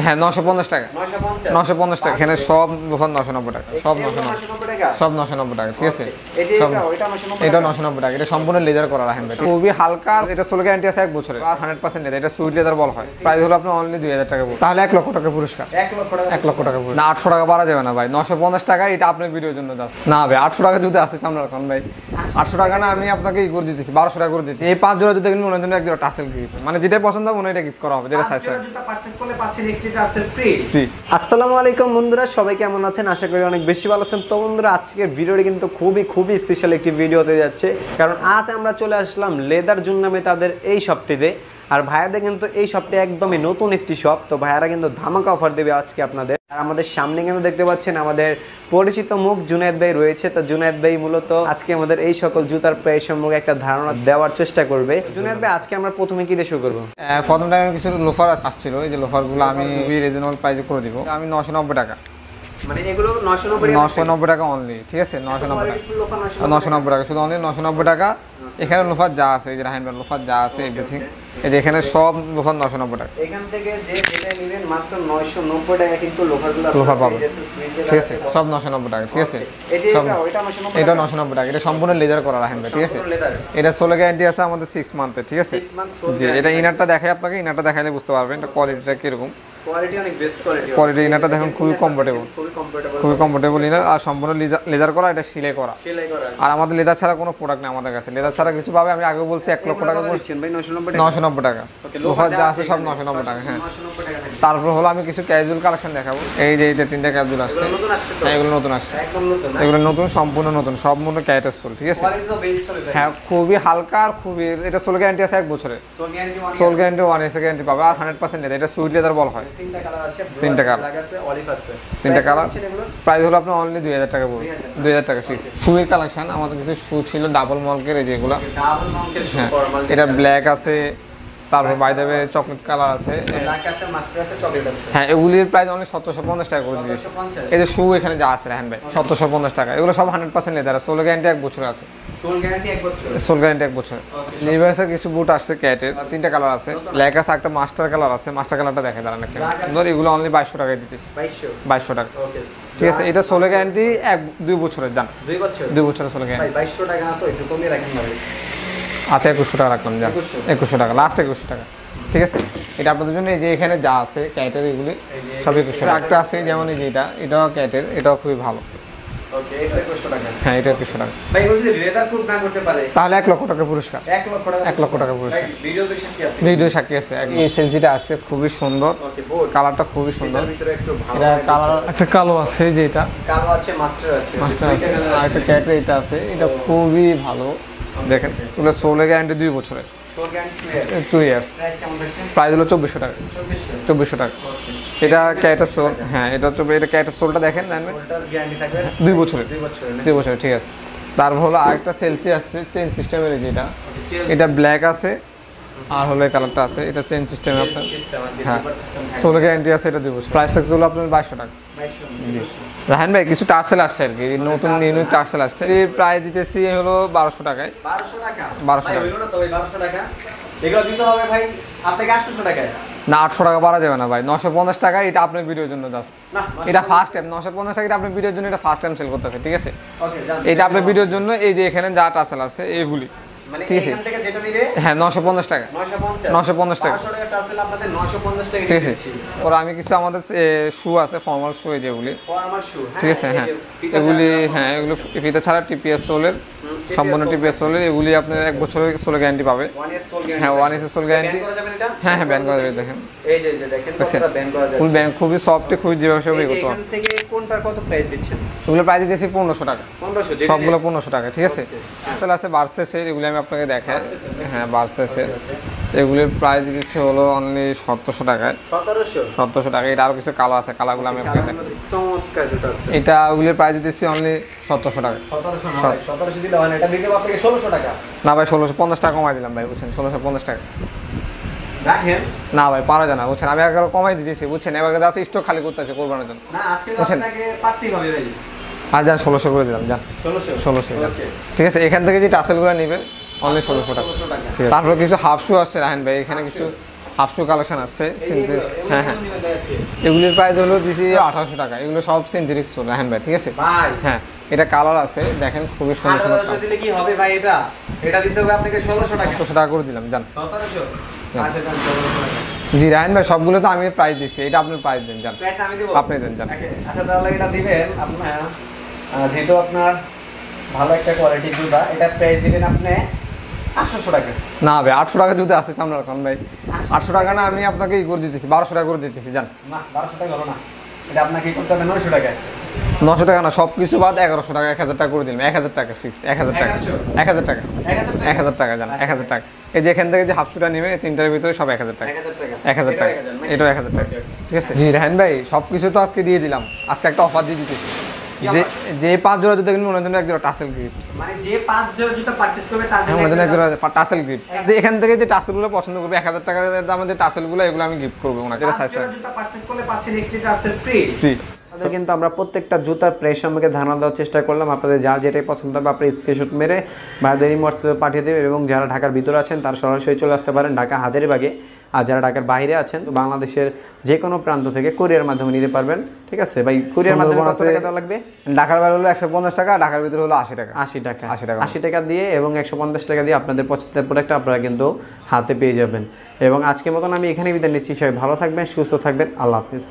হ্যাঁ 950 টাকা 950 টাকা এখানে সব লোফার 990 টাকা সব 990 টাকা সব 990 টাকা ঠিক আছে এটা 990 টাকা এটা সম্পূর্ণ লেজার করা রাখেন ভাই খুবই হালকা এটা সোল গ্যারান্টি আছে 1 বছরের আর 100% লেদার এটা সুইট লেদার বলা হয় প্রাইস হলো আপনার অনলি 2000 টাকা তাহলে 1 লক্ষ টাকা পুরস্কার 1 লক্ষ টাকা না 800 টাকা বাড়া যাবে না ভাই 950 টাকা এটা আপনার ভিডিওর জন্য যাচ্ছে না ভাই 800 টাকা যদি আছে চামড়ার কোন ভাই 800 টাকা না আমি আপনাকে ই করে দিতেছি 1200 টাকা করে দিতে এই 5 জোড়া জুতা কিনলে ওনার জন্য এক জোড়া টাসেল গিফট মানে যেটা পছন্দ হবে ওইটা গিফট করা হবে যেটা সাইজ জুতা পারচেজ করলে পাচ্ছেন একটি টাসেল ফ্রি আসসালামু আলাইকুম বন্ধুরা সবাই কেমন আছেন আশা করি অনেক বেশি ভালো আছেন তো বন্ধুরা আজকের ভিডিওটি কিন্তু খুবই স্পেশাল একটি ভিডিও হতে যাচ্ছে কারণ আজ আমরা চলে আসলাম লেদার জুন নামে তাদের এই শপটিতে আর ভাইয়াদের কিন্তু এই শপটি একদমই নতুন একটি শপ তো ভাইয়ারা কিন্তু ধামাকা অফার দেবে আজকে আপনাদের আর আমাদের সামনে কিন্তু দেখতে পাচ্ছেন আমাদের পরিচিত মুখ জুনায়েদ ভাই রয়েছে তো জুনায়েদ ভাই মূলত আজকে আমাদের এই সকল জুতার প্রাইস সম্পর্কে একটা ধারণা দেওয়ার চেষ্টা করবে জুনায়েদ ভাই আজকে আমরা প্রথমে কি দিয়ে শুরু করব প্রথম টাইমে কিছু লোফার আসছিল এই যে লোফারগুলো আমি রিজনেবল প্রাইসে করে দিব আমি 990 টাকা মানে এগুলো 990 টাকা অনলি ঠিক আছে 990 টাকা 990 টাকা শুধু অনলি 990 টাকা এখানে লোফার যা আছে এই যে রাহিন ভাই লোফার যা আছে এভরিথিং এই যে এখানে সব লোফার 990 টাকা এখান থেকে যেটা নেবেন মাত্র 990 টাকা কিন্তু লোফার পাবেন ঠিক আছে সব 990 টাকা ঠিক আছে এই যে এটা 990 টাকা এটা সম্পূর্ণ লেজার করা রাহিন ভাই ঠিক আছে এটা সোলে গ্যারান্টি আছে আমাদের 6 মান্থের ঠিক আছে জি এটা ইনারটা দেখাই আপনাকে ইনারটা দেখাইলে বুঝতে পারবেন এটা কোয়ালিটিটা কি রকম কোয়ালিটি অনেক বেস্ট কোয়ালিটি ইনারটা দেখুন খুবই কমফোর্টেবল ইনার আর সম্পূর্ণ লেজার করা এটা সেলাই করা আর আমাদের লেদার ছাড়া কোনো প্রোডাক্ট নেই আমাদের কাছে লেদার ছাড়া কিছু পাবে আমি আগে বলছি 1 লক্ষ টাকা বলছেন ভাই 990 টাকা লোফার যা আছে সব 990 টাকা হ্যাঁ তারপর হলো আমি কিছু ক্যাজুয়াল কালেকশন দেখাবো এই যে এটা তিনটা ক্যাজুয়াল আসছে এগুলো নতুন আসছে এগুলো নতুন সম্পূর্ণ নতুন সব মধ্যে ক্যারেটের সোল ঠিক আছে হ্যাঁ খুবই হালকা আর খুবই এটা সোল গ্যারান্টি আছে 1 বছরের সোল গ্যারান্টি 1 ইয়ার গ্যারান্টি পাবে আর 100% লেদার এটা সুইট লেদার বলা হয় তিনটা কালার প্রাইস হলো আপনার অনলি 2000 টাকা পড়বে 2000 টাকা ফিক্স শুয়ের কালেকশন আমাদের কিছু শু ছিল ডাবল মলকের এই যেগুলো হ্যাঁ এটা ব্ল্যাক আছে তারপর by the way chocolate colour আছে হ্যাঁ এগুলির প্রাইস অনলি 1750 টাকা করে দিয়েছি এই যে শু এখানে যা আছে রাহেন ভাই 1750 টাকা এগুলো সব 100% লেদার সোল গ্যারান্টি 1 বছর আছে সোল গ্যারান্টি 1 বছর লিভার্সের কিছু বুট আসছে ক্যাটের তিনটা কালার আছে ব্ল্যাক আছে একটা মাস্টার কালার আছে মাস্টার কালারটা দেখে দাঁড়ান একটা ধর এগুলো অনলি 2200 টাকায় দিতেছি 2200 টাকা ঠিক আছে এটা সোল গ্যারান্টি 2 বছরের জান 2 বছরের সোল গ্যারান্টি 2200 টাকা না তো একটু কমিয়ে রাখেন ভাই আচ্ছা 2100 টাকা রাখলাম জান 2100 টাকা লাস্ট 2100 টাকা ঠিক আছে এটা আপনাদের জন্য এই যে এখানে যা আছে ক্যাটের এগুলি সব 2100 টাকা একটা আছে যেমন এই যে এটাও ক্যাটের এটাও খুবই ভালো ওকে এটা 2100 টাকা হ্যাঁ এটা 2100 টাকা ভাই এগুলো যদি লেদার প্রুফ না করতে পারে তাহলে 1 লক্ষ টাকা পুরস্কার 1 লক্ষ টাকা পুরস্কার ভিডিও সাক্ষী আছে এই সেলজিটা আসছে খুবই সুন্দর কালারটা খুবই সুন্দর এটা কালার একটা কালো আছে যে এটা কালো আছে মাস্টার আছে আর একটা ক্যাটের এটা আছে এটা খুবই ভালো দেখেন এগুলো সোলে গ্যারান্টি 2 বছরের 2 ইয়ার্স প্রাইস হলো 2400 টাকা 2400 টাকা এটা ক্যাটের সোল হ্যাঁ এটা ক্যাটের সোলটা দেখেন 2 বছরের 2 বছরের ঠিক আছে তারপর হলো আরেকটা সেলসি আসছে চেন সিস্টেমের যেটা এটা ব্ল্যাক আছে আর হলো এই কালারটা আছে এটা চেন সিস্টেমে আপনার হ্যাঁ সোল গ্যারান্টি আছে এটা 2 বছর প্রাইস থাকছে হলো আপনার 2200 টাকা জি রাহান ভাই কিছু টার্সেল আসছে আর কি নতুন ইউনিক টার্সেল আসছে এই প্রাইস দিতেছি হলো 1200 টাকায় 1200 টাকা হলো না তো ভাই 1200 টাকা এগুলো দিতে হবে ভাই আপনাকে 800 টাকায় না 800 টাকা বাড়া যাবে না ভাই 950 টাকা এটা আপনার ভিডিওর জন্য জাস্ট এটা ফার্স্ট টাইম 950 টাকা এটা আপনার ভিডিওর জন্য এটা ফার্স্ট টাইম সেল করতেছে ঠিক আছে ওকে জান এটা আপনার ভিডিওর জন্য এই যে এখানে যা টার্সেল আছে এইগুলি মানে এখান থেকে যেটা নিবে হ্যাঁ 950 টাকা 950 টাকা 500 টাকা টার্সেল আপনাদের 950 টাকা ঠিক আছে ওর আমি কিছু আমাদের শু আছে ফর্মাল শু যেগুলি ফর্মাল শু ঠিক আছে হ্যাঁ এগুলি হ্যাঁ এগুলো ফিতা ছাড়া টিপিএস সোলের সম্পূর্ণ টিপিএস সোলের এগুলি আপনার 1 বছরের সোল গ্যারান্টি পাবে 1 ইয়ার সোল গ্যারান্টি হ্যাঁ 1 ইয়ার সোল গ্যারান্টি হ্যাঁ হ্যাঁ ব্যান করা যাবে দেখেন এই যে দেখেন পুরোটা ব্যান করা যাচ্ছে ফুল ব্যান খুবই সফট খুবই যেভাবে সেভাবে করতে এখান থেকে কোনটার কত প্রাইস দিচ্ছেন এগুলো প্রাইস দিয়েছি 1500 টাকা 1500 সবগুলো 1500 টাকা ঠিক আছে আসলে আছে ভার্সেসের এগুলি আমি আপনাকে দেখাই হ্যাঁ ভার্সেসের এগুলির প্রাইস দিয়েছি হলো অনলি 1700 টাকায় 1700 টাকা এটা আরো কিছু কালার আছে কালারগুলো আমি আপনাকে দেখাই চমৎকার যেটা আছে এটা ওগুলির প্রাইস দিয়েছি অনলি 1700 টাকা 1700 দিলে হয় না এটা দিতে আপনাকে 1600 টাকা না ভাই 1650 টাকা কমাই দিলাম ভাই বুঝছেন 1650 টাকা রাখেন না ভাই পারা যায় না বুঝছেন আমি আগে কমাই দিতেছি বুঝছেন এবার যাচ্ছে স্টক খালি করতেছে কোরবানের জন্য না আজকে আপনাকে পারতেই হবে ভাই আর যান 1600 করে দিলাম যান 1600 ওকে ঠিক আছে এখান থেকে যে টাসেলগুলো নেবেন অনলি 1600 টাকা ঠিক আছে তারপর কিছু হাফ শু আসছে রাহেন ভাই এখানে কিছু হাফ শু কালেকশন আসছে হ্যাঁ হ্যাঁ এগুলির প্রাইস হলো দিছি 1800 টাকা। এগুলো সব সিনথেটিক সোল রাহান ভাই, ঠিক আছে ভাই হ্যাঁ। এটা কালার আছে দেখেন, খুবই সুন্দর সুন্দর 1800 দিলে কি হবে ভাই? এটা দিতে হবে আপনাকে 1600 টাকা। 1600 টাকা করে দিলাম জান। 1700 আচ্ছা জান 1600 টাকা। জি রাহান ভাই, সবগুলো তো আমি প্রাইস দিচ্ছি, এটা আপনার প্রাইস দেন জান। প্রাইস আমি দেব, আপনি দেন জান। আচ্ছা তাহলে এটা দিবেন আপনার, যেহেতু আপনার ভালো একটা কোয়ালিটির জুতা, এটা প্রাইস দিবেন আপনি 800 টাকা। না ভাই 800 টাকা যদি আছে চামড়ার কারণ ভাই 800 টাকা না, আমি আপনাকে করে দিতেছি 1200 টাকা করে দিতেছি জান। না 1200 টাকা হলো না, এটা আপনাকে কি করতে হবে 900 টাকা। 900 টাকা না, সব কিছু বাদ 1100 টাকা 1000 টাকা করে দিলাম। 1000 টাকা ফিক্সড, 1000 টাকা 1000 টাকা 1000 টাকা জান। 1000 টাকা এই যে এখান থেকে যে হাফ শুটা নেবে তিনটার ভিতরে সব 1000 টাকা 1000 টাকা এটাও 1000 টাকা, ঠিক আছে। জি রাহান ভাই সব কিছু তো আজকে দিয়ে দিলাম, আজকে একটা অফার দিয়ে দিতেছি। যে 5 জোড়া জুতা কিনবেন ওনার জন্য এক জোড়া টাসেল গিফট, মানে যে 5 জোড়া জুতা পারচেজ করবে তার জন্য ওনার জন্য এক জোড়া টাসেল গিফট। যে এখান থেকে যে টাসেলগুলো পছন্দ করবে 1000 টাকা দামের যে টাসেলগুলো, এগুলো আমি গিফট করব ওনাকে। এটা সাইজ জুতা পারচেজ করলে পাচ্ছেন একটি টাসেল ফ্রি। ফ্রি। তো কিন্তু আমরা প্রত্যেকটা জুতার প্রাইস সম্পর্কে ধারণা দেওয়ার চেষ্টা করলাম। আপনাদের যার যেটাই পছন্দ হবে আপনি স্ক্রিনশট মেরে ভাইদের হোয়াটসঅ্যাপে পাঠিয়ে দেবেন, এবং যারা ঢাকার ভিতরে আছেন তারা সরাসরি চলে আসতে পারেন ঢাকা হাজারীবাগে। আর যারা ঢাকার বাইরে আছেন তো বাংলাদেশের যে কোনো প্রান্ত থেকে কুরিয়ার মাধ্যমে নিতে পারবেন, ঠিক আছে ভাই। কুরিয়ার মাধ্যমে কত টাকা দেওয়া লাগবে? ঢাকার বাইরে হলো 150 টাকা, ঢাকার ভিতরে হলো 80 টাকা। 80 টাকা 80 টাকা দিয়ে এবং 150 টাকা দিয়ে আপনাদের পছন্দের প্রোডাক্ট আপনারা কিন্তু হাতে পেয়ে যাবেন। এবং আজকের মতন আমি এখানে বিদায় নিচ্ছি। সবাই ভালো থাকবেন, সুস্থ থাকবেন, আল্লাহ হাফিজ।